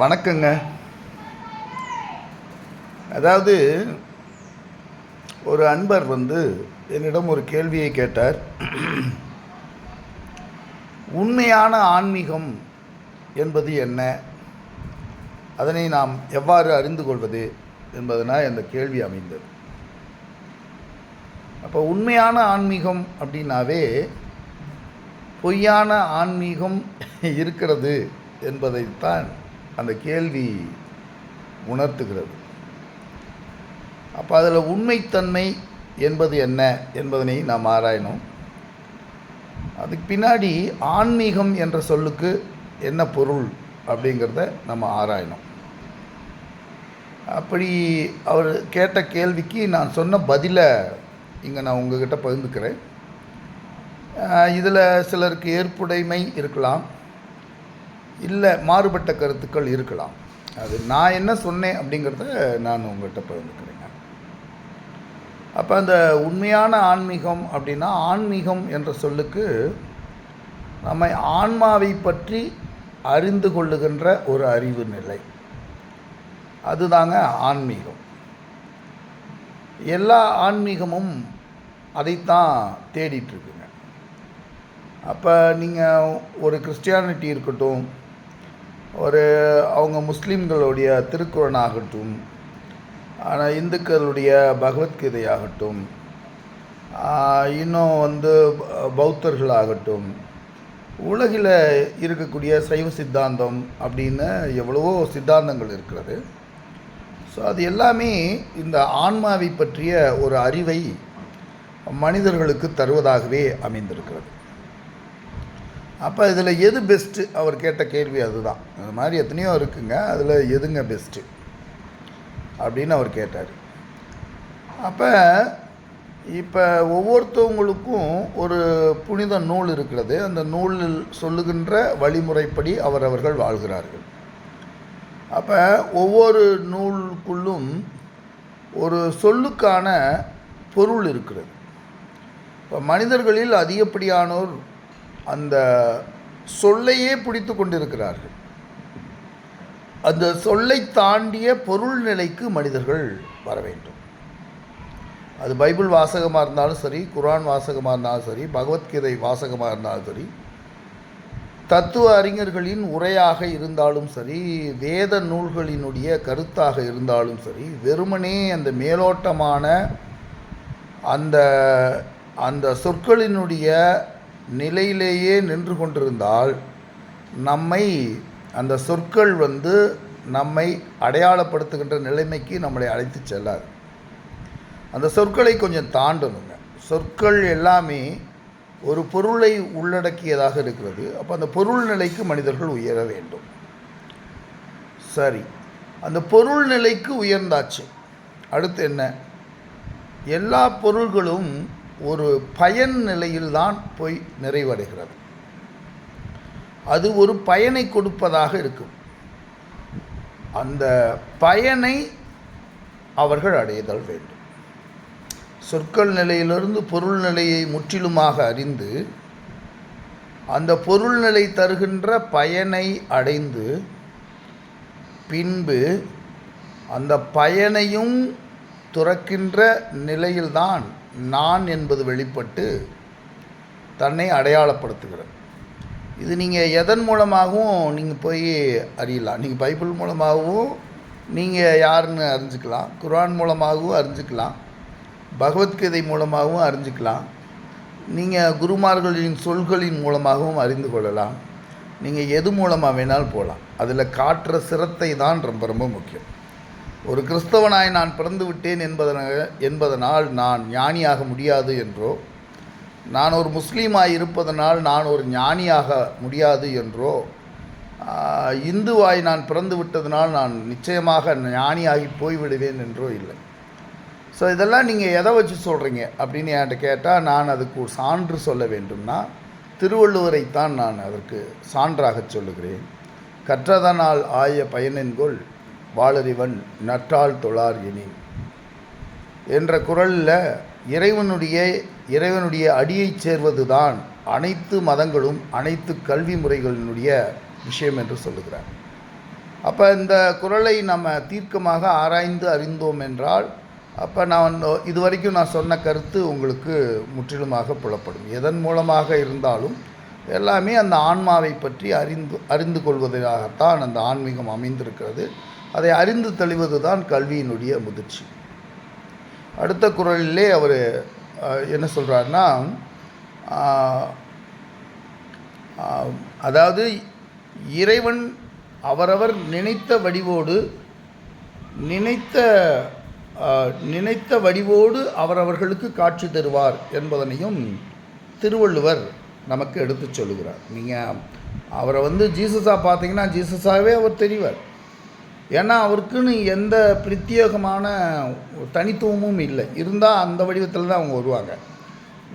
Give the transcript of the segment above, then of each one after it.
வணக்கங்க. அதாவது ஒரு அன்பர் என்னிடம் ஒரு கேள்வியை கேட்டார். உண்மையான ஆன்மீகம் என்பது என்ன, அதனை நாம் எவ்வாறு அறிந்து கொள்வது என்பதனால் அந்த கேள்வி அமைந்தது. அப்போ உண்மையான ஆன்மீகம் அப்படின்னாவே பொய்யான ஆன்மீகம் இருக்கிறது என்பதைத்தான் அந்த கேள்வி உணர்த்துகிறது. அப்போ அதில் உண்மைத்தன்மை என்பது என்ன என்பதனை நாம் ஆராயணும். அதுக்கு பின்னாடி ஆன்மீகம் என்ற சொல்லுக்கு என்ன பொருள் அப்படிங்கிறத நம்ம ஆராயணும். அப்படி அவர் கேட்ட கேள்விக்கு நான் சொன்ன பதிலை இங்கே நான் உங்ககிட்ட பகிர்ந்துக்கிறேன். இதில் சிலருக்கு ஏற்புடைமை இருக்கலாம், இல்லை மாறுபட்ட கருத்துக்கள் இருக்கலாம். அது நான் என்ன சொன்னேன் அப்படிங்கிறத நான் உங்கள்கிட்ட பகிர்ந்துக்கிறேங்க. அப்போ அந்த உண்மையான ஆன்மீகம் அப்படின்னா, ஆன்மீகம் என்ற சொல்லுக்கு நம்ம ஆன்மாவை பற்றி அறிந்து கொள்ளுகின்ற ஒரு அறிவு நிலை, அதுதாங்க ஆன்மீகம். எல்லா ஆன்மீகமும் அதைத்தான் தேடிட்டுருக்குங்க. அப்போ நீங்கள் ஒரு கிறிஸ்டியானிட்டி இருக்கட்டும், அவங்க முஸ்லீம்களுடைய திருக்குரான் ஆகட்டும், ஆனால் இந்துக்களுடைய பகவத்கீதையாகட்டும், இன்னும் பௌத்தர்களாகட்டும், உலகில் இருக்கக்கூடிய சைவ சித்தாந்தம் அப்படின்னு எவ்வளவோ சித்தாந்தங்கள் இருக்கிறது. ஸோ அது எல்லாமே இந்த ஆன்மாவை பற்றிய ஒரு அறிவை மனிதர்களுக்கு தருவதாகவே அமைந்திருக்கிறது. அப்போ இதில் எது பெஸ்ட்டு, அவர் கேட்ட கேள்வி அதுதான். அது மாதிரி எத்தனையோ இருக்குங்க, அதில் எதுங்க பெஸ்ட்டு அப்படின்னு அவர் கேட்டார். அப்போ இப்போ ஒவ்வொருத்தவங்களுக்கும் ஒரு புனித நூல் இருக்கிறது. அந்த நூலில் சொல்லுகின்ற வழிமுறைப்படி அவர்கள் வாழ்கிறார்கள். அப்போ ஒவ்வொரு நூலுக்குள்ளும் ஒரு சொல்லுக்கான பொருள் இருக்கிறது. இப்போ மனிதர்களில் அதிகப்படியானோர் அந்த சொல்லையே பிடித்து கொண்டிருக்கிறார்கள். அந்த சொல்லை தாண்டிய பொருள் நிலைக்கு மனிதர்கள் வர வேண்டும். அது பைபிள் வாசகமாக இருந்தாலும் சரி, குர்ஆன் வாசகமாக இருந்தாலும் சரி, பகவத்கீதை வாசகமாக இருந்தாலும் சரி, தத்துவ அறிஞர்களின் உரையாக இருந்தாலும் சரி, வேத நூல்களினுடைய கருத்தாக இருந்தாலும் சரி, வெறுமனே அந்த மேலோட்டமான அந்த அந்த சொற்களினுடைய நிலையிலேயே நின்று கொண்டிருந்தால் நம்மை அந்த சொற்கள் நம்மை அடையாளப்படுத்துகின்ற நிலைமைக்கு நம்மளை அழைத்து செல்லாது. அந்த சொற்களை கொஞ்சம் தாண்டணுங்க. சொற்கள் எல்லாமே ஒரு பொருளை உள்ளடக்கியதாக இருக்கிறது. அப்போ அந்த பொருள் நிலைக்கு மனிதர்கள் உயர வேண்டும். சரி, அந்த பொருள் நிலைக்கு உயர்ந்தாச்சு. அடுத்து என்ன? எல்லா பொருள்களும் ஒரு பயன் நிலையில்தான் போய் நிறைவடைகிறது. அது ஒரு பயனை கொடுப்பதாக இருக்கும். அந்த பயனை அவர்கள் அடைதல் வேண்டும். சொற்கள் நிலையிலிருந்து பொருள் நிலையை முற்றிலுமாக அறிந்து அந்த பொருள் நிலை தருகின்ற பயனை அடைந்து பின்பு அந்த பயனையும் துறக்கின்ற நிலையில்தான் நான் என்பது வெளிப்பட்டு தன்னை அடையாளப்படுத்துகிறது. இது நீங்கள் எதன் மூலமாகவும் நீங்கள் போய் அறியலாம். நீங்கள் பைபிள் மூலமாகவும் நீங்கள் யாருன்னு அறிஞ்சிக்கலாம், குர்ஆன் மூலமாகவும் அறிஞ்சிக்கலாம், பகவத்கீதை மூலமாகவும் அறிஞ்சிக்கலாம், நீங்கள் குருமார்களின் சொல்களின் மூலமாகவும் அறிந்து கொள்ளலாம். நீங்கள் எது மூலமாக வேணாலும் போகலாம். அதில் காட்டுற சிரத்தை தான் ரொம்ப ரொம்ப முக்கியம். ஒரு கிறிஸ்தவனாய் நான் பிறந்து விட்டேன் என்பதனால் நான் ஞானியாக முடியாது என்றோ, நான் ஒரு முஸ்லீமாய் இருப்பதனால் நான் ஒரு ஞானியாக முடியாது என்றோ, இந்துவாய் நான் பிறந்து விட்டதனால் நான் நிச்சயமாக ஞானியாகி போய்விடுவேன் என்றோ இல்லை. ஸோ இதெல்லாம் நீங்கள் எதை வச்சு சொல்கிறீங்க அப்படின்னு என்கிட்ட கேட்டால், நான் அதுக்கு ஒரு சான்று சொல்ல வேண்டும்னா திருவள்ளுவரைத்தான் நான் அதற்கு சான்றாக சொல்லுகிறேன். கற்றதனால் ஆய பயனென்கொள் வாளறிவன் நற்றால் தொழார் எனின் என்ற குறளில் இறைவனுடைய அடியைச் சேர்வது தான் அனைத்து மதங்களும் அனைத்து கல்வி முறைகளினுடைய விஷயம் என்று சொல்லுகிறார். அப்போ இந்த குறளை நம்ம தீர்க்கமாக ஆராய்ந்து அறிந்தோம் என்றால் அப்போ நான் இதுவரைக்கும் நான் சொன்ன கருத்து உங்களுக்கு முற்றிலுமாக புலப்படும். எதன் மூலமாக இருந்தாலும் எல்லாமே அந்த ஆன்மாவை பற்றி அறிந்து கொள்வதாகத்தான் அந்த ஆன்மீகம் அமைந்திருக்கிறது. அதை அறிந்து தெளிவது தான் கல்வியினுடைய முதிர்ச்சி. அடுத்த குறளிலே அவர் என்ன சொல்கிறாருன்னா, அதாவது இறைவன் அவரவர் நினைத்த வடிவோடு அவரவர்களுக்கு காட்சி தருவார் என்பதனையும் திருவள்ளுவர் நமக்கு எடுத்து சொல்லுகிறார். நீங்கள் அவரை ஜீசஸாக பார்த்தீங்கன்னா ஜீசஸாகவே அவர் தெரிவார். ஏன்னா அவருக்குன்னு எந்த பிரத்யேகமான தனித்துவமும் இல்லை. இருந்தால் அந்த வடிவத்தில் தான் அவங்க வருவாங்க.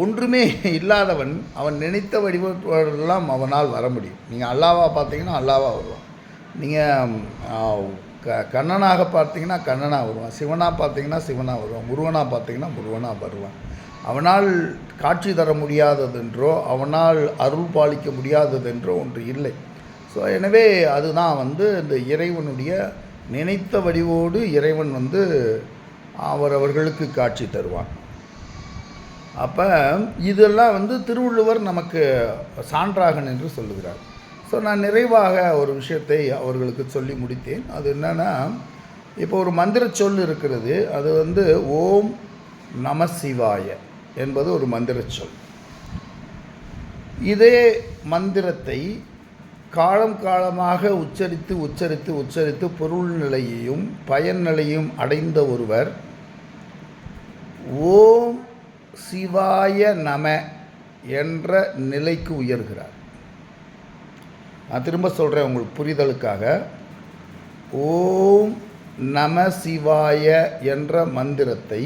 ஒன்றுமே இல்லாதவன் அவன் நினைத்த வடிவெல்லாம் அவனால் வர முடியும். நீங்கள் அல்லாவாக பார்த்தீங்கன்னா அல்லாவாக வருவான். நீங்கள் கண்ணனாக பார்த்தீங்கன்னா கண்ணனாக வருவான். சிவனாக பார்த்தீங்கன்னா சிவனாக வருவான். முருகனாக பார்த்தீங்கன்னா முருகனாக வருவான். அவனால் காட்சி தர முடியாததென்றோ அவனால் அருள் பாலிக்க முடியாததென்றோ ஒன்று இல்லை. ஸோ எனவே அதுதான் இந்த இறைவனுடைய நினைத்த வடிவோடு இறைவன் அவரவர்களுக்கு காட்சி தருவான். அப்போ இதெல்லாம் திருவள்ளுவர் நமக்கு சான்றாக நின்று சொல்லுகிறார். ஸோ நான் நிறைவாக ஒரு விஷயத்தை அவர்களுக்கு சொல்லி முடித்தேன். அது என்னென்னா, இப்போ ஒரு மந்திர சொல் இருக்கிறது. அது ஓம் நம சிவாய என்பது ஒரு மந்திர சொல். இதே மந்திரத்தை காலம் காலமாக உச்சரித்து பொருள் நிலையையும் பயன் நிலையும் அடைந்த ஒருவர் ஓம் சிவாய நம என்ற நிலைக்கு உயர்கிறார். நான் திரும்ப சொல்கிறேன் உங்களுக்கு புரிதலுக்காக. ஓம் நம சிவாய என்ற மந்திரத்தை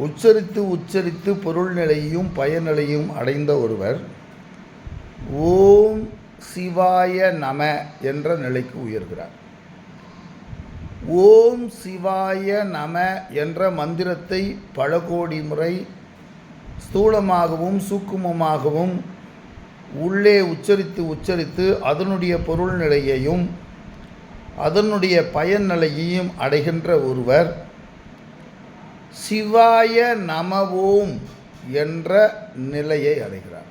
உச்சரித்து பொருள் நிலையும் பயனிலையும் அடைந்த ஒருவர் ஓம் சிவாய நம என்ற நிலைக்கு உயர்கிறார். ஓம் சிவாய நம என்ற மந்திரத்தை பல கோடி முறை ஸ்தூலமாகவும் சூக்குமமாகவும் உள்ளே உச்சரித்து அதனுடைய பொருள் நிலையையும் அதனுடைய பயன் நிலையையும் அடைகின்ற ஒருவர் சிவாய நமவோம் என்ற நிலையை அடைகிறார்.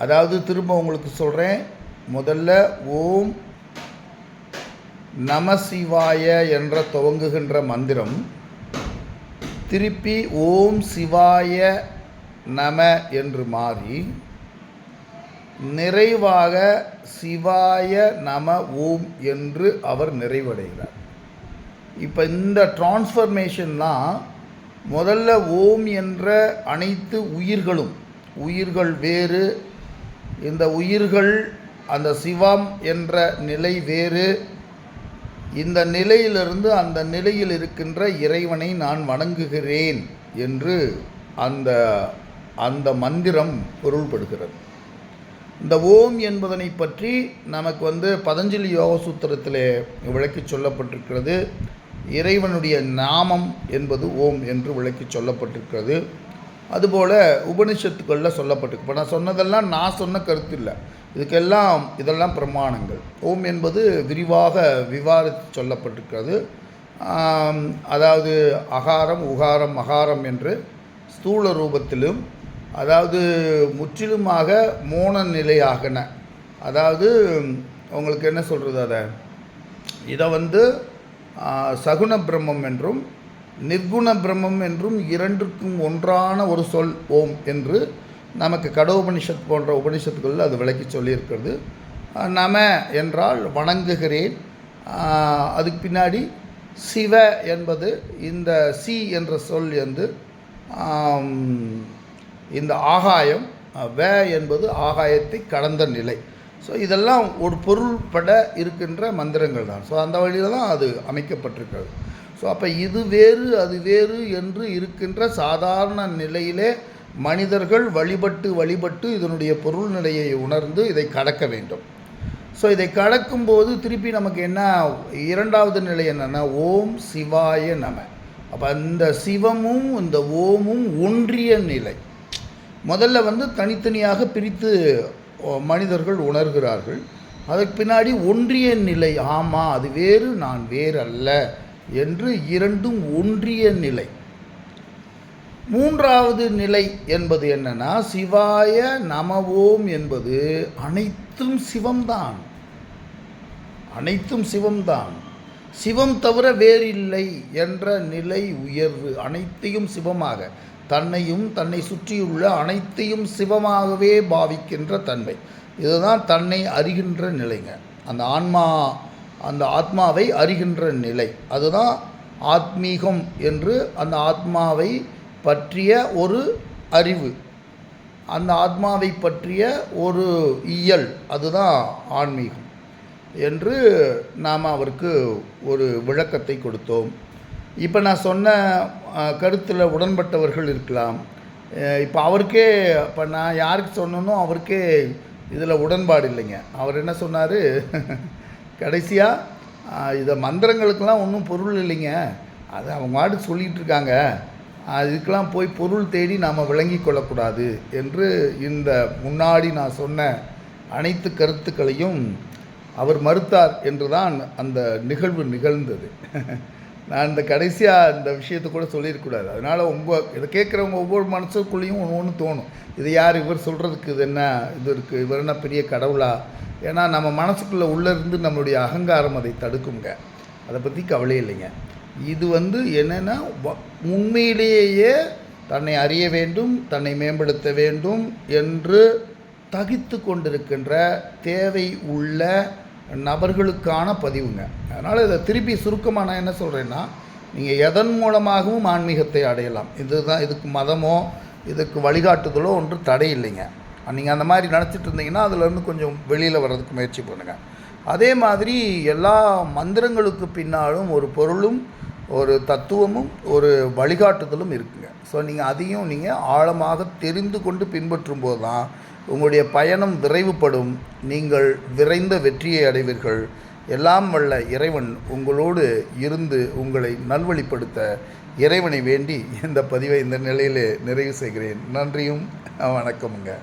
அதாவது திரும்ப உங்களுக்கு சொல்கிறேன். முதல்ல ஓம் நம சிவாய என்ற துவங்குகின்ற மந்திரம் திருப்பி ஓம் சிவாய நம என்று மாறி நிறைவாக சிவாய நம ஓம் என்று அவர் நிறைவடைகிறார். இப்போ இந்த டிரான்ஸ்ஃபர்மேஷன்லாம் முதல்ல ஓம் என்ற அனைத்து உயிர்கள் வேறு, இந்த உயிர்கள் அந்த சிவம் என்ற நிலை வேறு. இந்த நிலையிலிருந்து அந்த நிலையில் இருக்கின்ற இறைவனை நான் வணங்குகிறேன் என்று அந்த மந்திரம் பொருள்படுகிறது. இந்த ஓம் என்பதனை பற்றி நமக்கு பதஞ்சலி யோக சூத்திரத்திலே விளக்கி சொல்லப்பட்டிருக்கிறது. இறைவனுடைய நாமம் என்பது ஓம் என்று விளக்கி சொல்லப்பட்டிருக்கிறது. அதுபோல் உபனிஷத்துக்களில் சொல்லப்பட்டிருக்கு. இப்போ நான் சொன்னதெல்லாம் நான் சொன்ன கருத்து இல்லை, இதெல்லாம் பிரமாணங்கள். ஓம் என்பது விரிவாக விவாதித்து சொல்லப்பட்டிருக்கிறது. அதாவது அகாரம் உகாரம் மகாரம் என்று ஸ்தூல ரூபத்திலும், அதாவது முற்றிலுமாக மோன நிலையாகன, அதாவது உங்களுக்கு என்ன சொல்கிறது, இதை சகுண பிரம்மம் என்றும் நிர்குண பிரம்மம் என்றும் இரண்டுக்கும் ஒன்றான ஒரு சொல் ஓம் என்று நமக்கு கடோபனிஷத் போன்ற உபனிஷத்துக்களில் அது விளக்கி சொல்லியிருக்கிறது. நம என்றால் வணங்குகிறேன். அதுக்கு பின்னாடி சிவ என்பது இந்த சி என்ற சொல் இந்த ஆகாயம், வே என்பது ஆகாயத்தை கடந்த நிலை. ஸோ இதெல்லாம் ஒரு பொருள்பட இருக்கின்ற மந்திரங்கள் தான். ஸோ அந்த வழியில் தான் அது அமைக்கப்பட்டிருக்கிறது. ஸோ அப்போ இது வேறு அது வேறு என்று இருக்கின்ற சாதாரண நிலையிலே மனிதர்கள் வழிபட்டு இதனுடைய பொருள் நிலையை உணர்ந்து இதை கடக்க வேண்டும். ஸோ இதை கடக்கும்போது திருப்பி நமக்கு என்ன இரண்டாவது நிலை என்னென்னா ஓம் சிவாய நம. அப்போ அந்த சிவமும் இந்த ஓமும் ஒன்றிய நிலை. முதல்ல தனித்தனியாக பிரித்து மனிதர்கள் உணர்கிறார்கள். அதற்கு பின்னாடி ஒன்றிய நிலை, ஆமாம் அது வேறு நான் வேறு அல்ல என்று இரண்டும் ஒன்றிய நிலை. மூன்றாவது நிலை என்பது என்னன்னா, சிவாய நமவோம் என்பது அனைத்தும் சிவம்தான், அனைத்தும் சிவம்தான், சிவம் தவிர வேறில்லை என்ற நிலை உயர்வு. அனைத்தையும் சிவமாக, தன்னையும் தன்னை சுற்றியுள்ள அனைத்தையும் சிவமாகவே பாவிக்கின்ற தன்மை, இதுதான் தன்னை அறிகின்ற நிலைங்க. அந்த ஆத்மாவை அறிகின்ற நிலை, அதுதான் ஆத்மீகம் என்று அந்த ஆத்மாவை பற்றிய ஒரு அறிவு, அந்த ஆத்மாவை பற்றிய ஒரு இயல், அதுதான் ஆன்மீகம் என்று நாம் அவருக்கு ஒரு விளக்கத்தை கொடுத்தோம். இப்போ நான் சொன்ன கருத்தில் உடன்பட்டவர்கள் இருக்கலாம். இப்போ அவருக்கே, இப்போ நான் யாருக்கு சொன்னனோ அவருக்கே இதில் உடன்பாடு இல்லைங்க. அவர் என்ன சொன்னார், கடைசியாக இதை மந்திரங்களுக்கெல்லாம் ஒன்றும் பொருள் இல்லைங்க, அதை அவங்க மாட்டு சொல்லிகிட்டு இருக்காங்க, அதுக்கெல்லாம் போய் பொருள் தேடி நாம் விளங்கி கொள்ளக்கூடாது என்று இந்த முன்னாடி நான் சொன்ன அனைத்து கருத்துக்களையும் அவர் மறுத்தார் என்று தான் அந்த நிகழ்வு நிகழ்ந்தது. நான் இந்த கடைசியாக இந்த விஷயத்தை கூட சொல்லியிருக்கூடாது. அதனால் இதை கேட்குறவங்க ஒவ்வொரு மனசுக்குள்ளேயும் ஒன்று தோணும், இது யார் இவர் சொல்கிறதுக்கு, இது என்ன இது இருக்குது, இவர் என்ன பெரிய கடவுளா? ஏன்னா நம்ம மனசுக்குள்ளே உள்ளேருந்து நம்மளுடைய அகங்காரம் அதை தடுக்குங்க. அதை பற்றி கவலை இல்லைங்க. இது என்னென்னா, உண்மையிலேயே தன்னை அறிய வேண்டும், தன்னை மேம்படுத்த வேண்டும் என்று தகித்து கொண்டிருக்கின்ற தேவை உள்ள நபர்களுக்கான பதிவுங்க. அதனால் இதை திருப்பி சுருக்கமாக நான் என்ன சொல்கிறேன்னா, நீங்கள் எதன் மூலமாகவும் ஆன்மீகத்தை அடையலாம். இதுதான், இதுக்கு மதமோ இதுக்கு வழிகாட்டுதலோ ஒன்று தடை இல்லைங்க. நீங்கள் அந்த மாதிரி நினச்சிட்டு இருந்தீங்கன்னா அதிலேருந்து கொஞ்சம் வெளியில் வர்றதுக்கு முயற்சி பண்ணுங்கள். அதே மாதிரி எல்லா மந்திரங்களுக்கு பின்னாலும் ஒரு பொருளும் ஒரு தத்துவமும் ஒரு வழிகாட்டுதலும் இருக்குங்க. ஸோ நீங்கள் அதையும் நீங்கள் ஆழமாக தெரிந்து கொண்டு பின்பற்றும் போது தான் உங்களுடைய பயணம் விரைவுபடும், நீங்கள் விரைந்த வெற்றியை அடைவீர்கள். எல்லாம் வல்ல இறைவன் உங்களோடு இருந்து உங்களை நல்வழிப்படுத்த இறைவனை வேண்டி இந்த பதிவை இந்த நிலையில் நிறைவு செய்கிறேன். நன்றியும் வணக்கமுங்க.